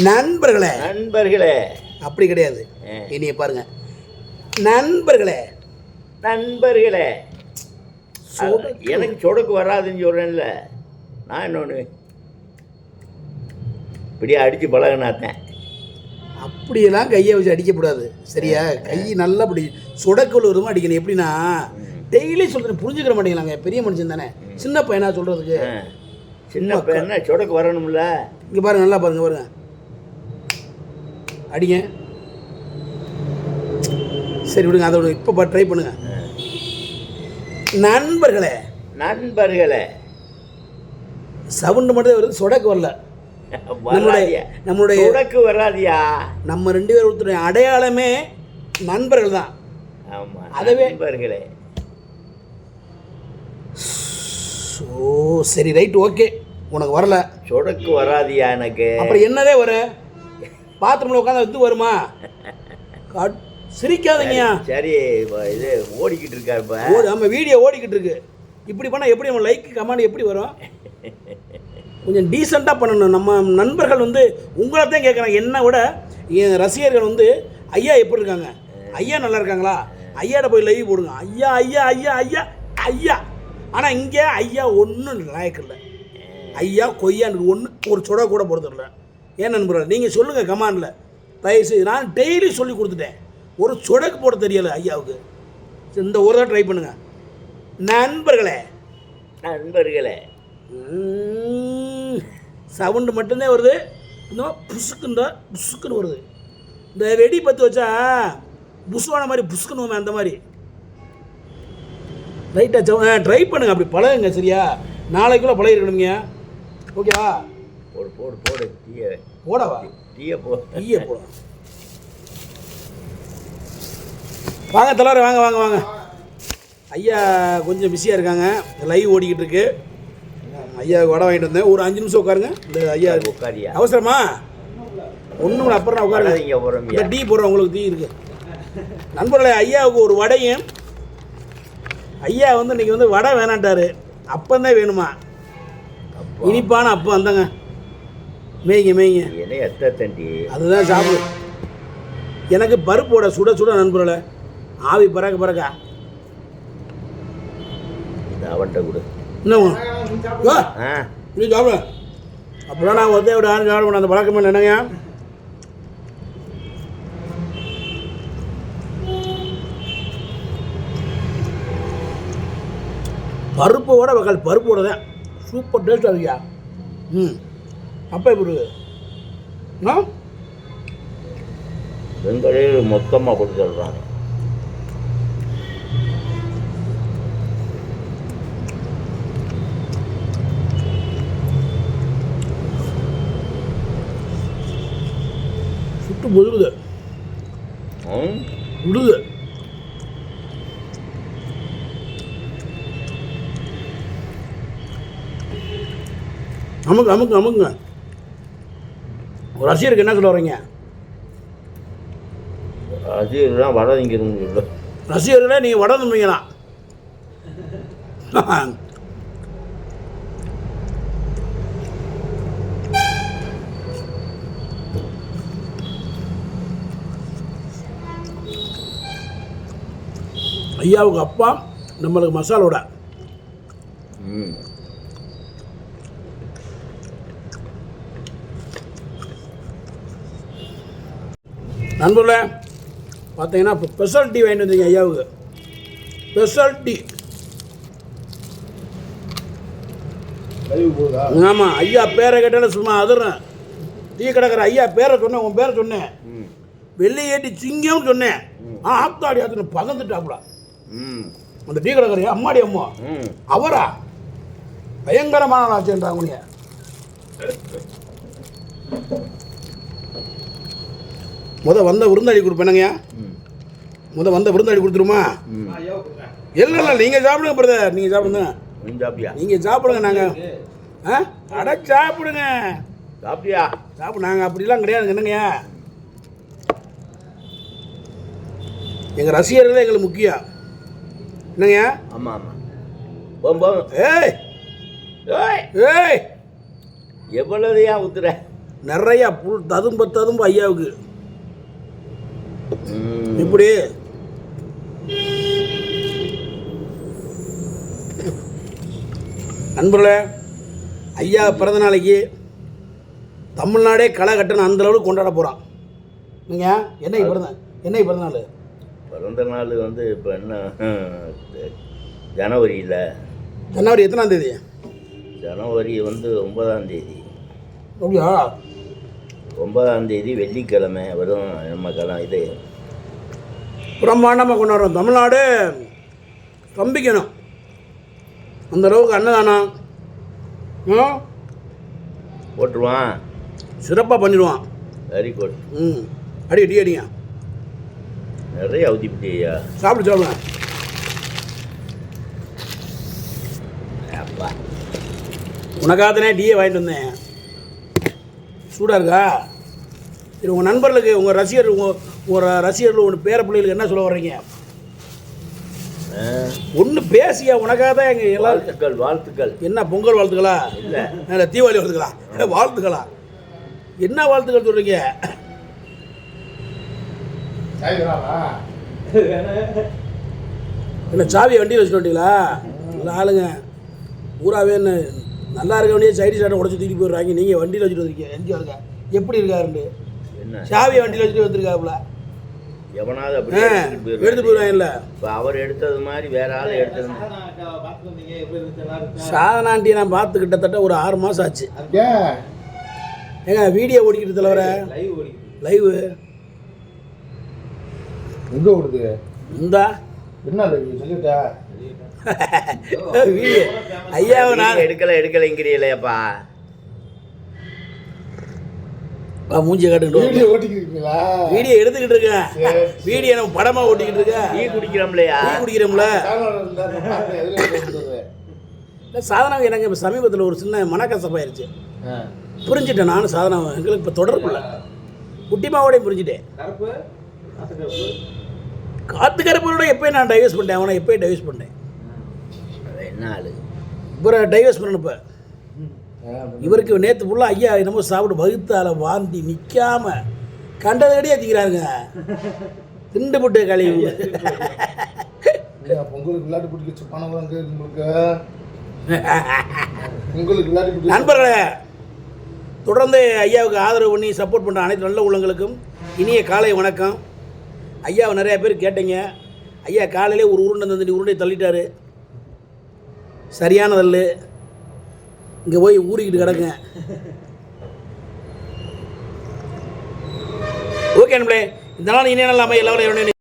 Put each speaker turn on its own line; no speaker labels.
நண்பர்களே
நண்பர்களே
அப்படி கிடையாது. இனிய பாருங்க, நண்பர்களே
நண்பர்களே. எனக்கு சொடக்கு வராதுன்னு சொல்கிறேன்ல, நான் இன்னொன்று இப்படியே அடித்து பழகினாத்தேன்.
அப்படியெல்லாம் கையை வச்சு அடிக்கக்கூடாது, சரியா? கை நல்லா இப்படி சொடக்குள் வருமா அடிக்கணும். எப்படின்னா டெய்லி சொல்கிறேன், புரிஞ்சுக்கிற மாட்டேங்கலாங்க. பெரிய மனுஷன் தானே, சின்ன பையனா சொல்கிறதுக்கு.
சின்ன பையனா சொடக்கு வரணும்ல.
இங்கே பாருங்க, நல்லா பாருங்க, பாருங்க, அடிங்க. சரி விடுங்க, அதை விடுங்க. இப்போ ட்ரை பண்ணுங்க. நண்பர்களே
நண்பர்களே.
சவுண்டு மட்டும் வருது, சொடக்கு வரல. நம்மளுடைய
சொடக்கு வராதியா?
நம்ம ரெண்டு பேர் ஒருத்தருடைய அடையாளமே நண்பர்கள் தான்.
ஆமாம்,
அதுவே
நண்பர்களே.
ஓ சரி, ரைட், ஓகே. உனக்கு வரல
சொடக்கு வராதியா எனக்கு.
அப்புறம் என்னதே வரும்? பாத்ரூமில் உட்காந்து இது வருமா? சிரிக்காதீங்க.
சரி, இது ஓடிக்கிட்டு இருக்கா இப்போ.
நம்ம வீடியோ ஓடிக்கிட்டு இருக்கு. இப்படி பண்ணால் எப்படி நம்ம லைக் கமெண்ட் எப்படி வரும்? கொஞ்சம் டீசெண்டாக பண்ணணும். நம்ம நண்பர்கள் வந்து உங்களை தான் கேட்குறாங்க. என்னை விட என் ரசிகர்கள் வந்து ஐயா எப்படி இருக்காங்க, ஐயா நல்லா இருக்காங்களா, ஐயாட்ட போய் லைவ் போடுங்க. ஐயா ஐயா ஐயா ஐயா ஐயா. ஆனால் இங்கே ஐயா ஒன்றும் லாயக்கு இல்லை. ஐயா கொய்யான்னு ஒன்று ஒரு சொட கூட போடுறதில்ல. ஏன் நண்பர்கள் நீங்கள் சொல்லுங்கள் கமாண்டில், தயவுசெய்து. நான் டெய்லி சொல்லி கொடுத்துட்டேன், ஒரு சொடக்கு போட தெரியலை ஐயாவுக்கு. இந்த ஒரு தான் ட்ரை பண்ணுங்கள் நண்பர்களே.
நண்பர்களே.
சவுண்டு மட்டும்தான் வருது, இன்னும் புசுக்குன்ற புசுக்குன்னு வருது. இந்த வெடி பற்றி வச்சா புசுவான மாதிரி புசுக்குன்னு அந்த மாதிரி லைட்டாக ட்ரை பண்ணுங்கள். அப்படி பழகுங்க, சரியா? நாளைக்குள்ளே பழகிருக்கணுங்க, ஓகேவா?
போடு போடு போடு. டீயை
போடவா?
டீயை போ,
டீயை போட. வாங்க தலைவர், வாங்க வாங்க வாங்க. ஐயா கொஞ்சம் பிஸியாக இருக்காங்க, லைவ் ஓடிக்கிட்டு இருக்கு. ஐயா வடை வாங்கிட்டு வந்தேன். ஒரு 5 நிமிஷம் உட்காருங்க. இந்த ஐயா
உட்காரியா?
அவசரமா? ஒன்றும் அப்புறம் நான் உட்காருங்க.
இங்கே
டீ போடுறேன், உங்களுக்கு டீ இருக்கு. நண்பர்களே, ஐயாவுக்கு ஒரு வடையும். ஐயா வந்து இன்னைக்கு வந்து வடை வேணான்ட்டாரு, அப்பந்தான் வேணுமா? இனிப்பான அப்போ வந்தாங்க. மேய்ங்க மேய்ங்க. அதுதான் சாப்பிடு. எனக்கு பருப்போட சுட சுட நண்பர்களே, ஆவி பறக்க பறக்க.
அவன்கிட்ட கொடு.
இன்னும் இப்படி சாப்பிட. அப்படிலாம் நான் ஒருத்தே விட ஆறு சாப்பிட மாட்டேன், அந்த பழக்கமே என்னங்க. பருப்போட வக்கால், பருப்போட தான் சூப்பர் டேஸ்ட் அதுயா. அப்போ இப்படி
வெங்கடே மொத்தமாக கொடுத்து சொல்கிறாங்க.
சுட்டு பொதுகுது விடுது. அமுக்கு அமுக்கு அமுக்குங்க. ஒரு ரசிகருக்கு என்ன சொல்ல வரீங்க?
ரசிகர்லாம் வடை திங்கிறவங்க.
ரசிகர்களே நீங்கள் வடை தின்னீங்களா? ஐயாவுக்கு அப்பா, நம்மளுக்கு மசாலோட. நண்பர்களே பார்த்தீங்கன்னா இப்போ ஸ்பெஷல் டீ வாங்கிட்டு வந்தீங்க ஐயாவுக்கு. Special tea. ஆமாம், ஐயா பேரை கேட்டாலும் சும்மா அதிர்றேன். டீ கிடக்கிற ஐயா பேரை சொன்னேன், உன் பேரை சொன்னேன், வெள்ளை ஏட்டி சிங்கம்னு சொன்னேன். ஆத்தாடி அது பகந்துட்டாப்புல. அந்த டீ கிடக்கிறையா அம்மாடி அம்மா அவரா பயங்கரமான ஆச்சுன்றாங்க. வந்த விருந்தாளி கொடுப்பேனுங்கய்யா. வந்த விருந்தாளி கொடுத்துருமா? இல்லை இல்லை, நீங்கள் சாப்பிடுங்க பிரதர், நீங்கள் சாப்பிடுங்க. நீங்கள் சாப்பிடுங்க. நாங்கள் அட சாப்பிடுங்க.
சாப்பிட்டியா?
சாப்பிடு. நாங்கள் அப்படிலாம் கிடையாது என்னங்கய்யா. எங்கள் ரசிகர்களே எங்களுக்கு முக்கியம் என்னங்கய்யா.
ஆமாம் ஆமாம்.
ஏய் ஏய்
எவ்வளோதையா ஊத்துற?
நிறையா புல் ததும்ப ஐயாவுக்கு.
ம்.
இப்படி நண்பர்களே, ஐயா பிறந்த நாளைக்கு தமிழ்நாடே களை கட்டணும் அந்த அளவுக்கு கொண்டாட போகிறான். நீங்கள் என்னைக்கு பிறந்த நாள்?
பிறந்த நாள் வந்து இப்போ என்ன ஜனவரியில்.
ஜனவரி எத்தனாம் தேதி?
ஜனவரி வந்து 9ஆம் தேதி.
அப்படியா?
9ஆம் தேதி வெள்ளிக்கிழமை வரும். நம்ம இது
பிரம்மாண்டமாக கொண்டாடுறோம். தமிழ்நாடு ஸ்தம்பிக்கணும் அந்த அளவுக்கு அன்னதானம்
போட்டுருவான்.
சிறப்பாக பண்ணிடுவான்.
Very good.
ம், அடிங்க
நிறைய அவதிப்பட்டியா.
சாப்பிடுங்க.
அப்பா
உனக்காகத்தானே டீயை வாங்கிட்டு வந்தேன். சூடாக இருக்கா? இது உங்கள் நண்பர்களுக்கு, உங்கள் ரசிகர்கள் ஒன்று பேர பிள்ளைகளுக்கு என்ன சொல்ல வர்றீங்க? ஒன்று பேசியா. உனக்காக தான் எங்கள் எல்லாரும்
வாழ்த்துக்கள்.
என்ன பொங்கல் வாழ்த்துக்களா?
இல்லை
தீபாவளி வாழ்த்துக்களா? வாழ்த்துக்களா? என்ன வாழ்த்துக்கள் சொல்கிறீங்க? என்ன சாவியை வண்டியில் வச்சுட்டு வந்தீங்களா? இல்லை ஆளுங்க பூராவே என்ன நல்லா இருக்க வேண்டிய சைடு சாட்டை உடச்சி தூக்கி போயிடுறாங்க. நீங்கள் வண்டியில் வச்சுட்டு வந்திருக்கீங்க. எங்கே இருக்க எப்படி இருக்காருண்டு
என்ன
சாவியை வண்டியில் வச்சுட்டு வந்திருக்காப்புல.
எவனாவது அப்படி
எடுத்து போயிடுவாங்க. இல்லை
இப்போ அவர் எடுத்தது மாதிரி வேற ஆள் எடுத்தது.
சாதனாண்டியை நான் பார்த்து கிட்டத்தட்ட ஒரு 6 மாதம் ஆச்சு. ஏங்க வீடியோ ஓடிக்கிட்டு தலைவர லைவ்
எங்கே ஓடுது?
இந்தா
என்ன சொல்லிட்டா
வீடியோ ஐயாவை நான்
எடுக்கலைங்கிறீங்களேப்பா.
மூஞ்சி காட்டுக்கிட்டு
வீடியோ ஓட்டிக்கிறீங்களா?
வீடியோ எடுத்துக்கிட்டு இருக்கேன். வீடியோ நம்ம படமாக ஓட்டிக்கிட்டு இருக்கேன்.
டீ குடிக்கிறோம்லையா?
டீ குடிக்கிறோம்ல. இல்லை சாதனாவை எனக்கு இப்போ சமீபத்தில் ஒரு சின்ன மனக்கசப்பாயிருச்சு. புரிஞ்சுட்டேன் நானும் சாதனாவை. எங்களுக்கு இப்போ தொடர்பு இல்லை. குட்டிமாவோடையும் புரிஞ்சுட்டேன். காத்து கருப்போட எப்போயும் நான் டைவர்ஸ் பண்ணிட்டேன். அவனை எப்போயும் டைவர்ஸ் பண்ணிட்டேன்.
என்ன ஆளு
இப்போ டைவர்ஸ் பண்ணணும். இப்போ இவருக்கு நேற்று ஃபுல்லாக ஐயா என்னமோ சாப்பிட்டு வகுத்தால வாந்தி நிற்காம கண்டதடியாக திக்கிறாருங்க. திண்டு போட்டு கழிவு.
பொங்கலுக்கு விளையாட்டு பிடிக்க பணம் உங்களுக்கு பொங்கலுக்கு விளையாட்டு.
நண்பர்களே, தொடர்ந்து ஐயாவுக்கு ஆதரவு பண்ணி சப்போர்ட் பண்ணுற அனைத்து நல்ல உள்ளங்களுக்கும் இனிய காலை வணக்கம். ஐயாவை நிறையா பேர் கேட்டீங்க. ஐயா காலையிலே ஒரு உருண்டை தந்துட்டு உருண்டை தள்ளிட்டார். சரியானதல்ல. இங்கே போய் ஊறிக்கிட்டு கிடங்க. ஓகே நண்பர்களே, இந்த நாள் இனிய நாள் எல்லாரும்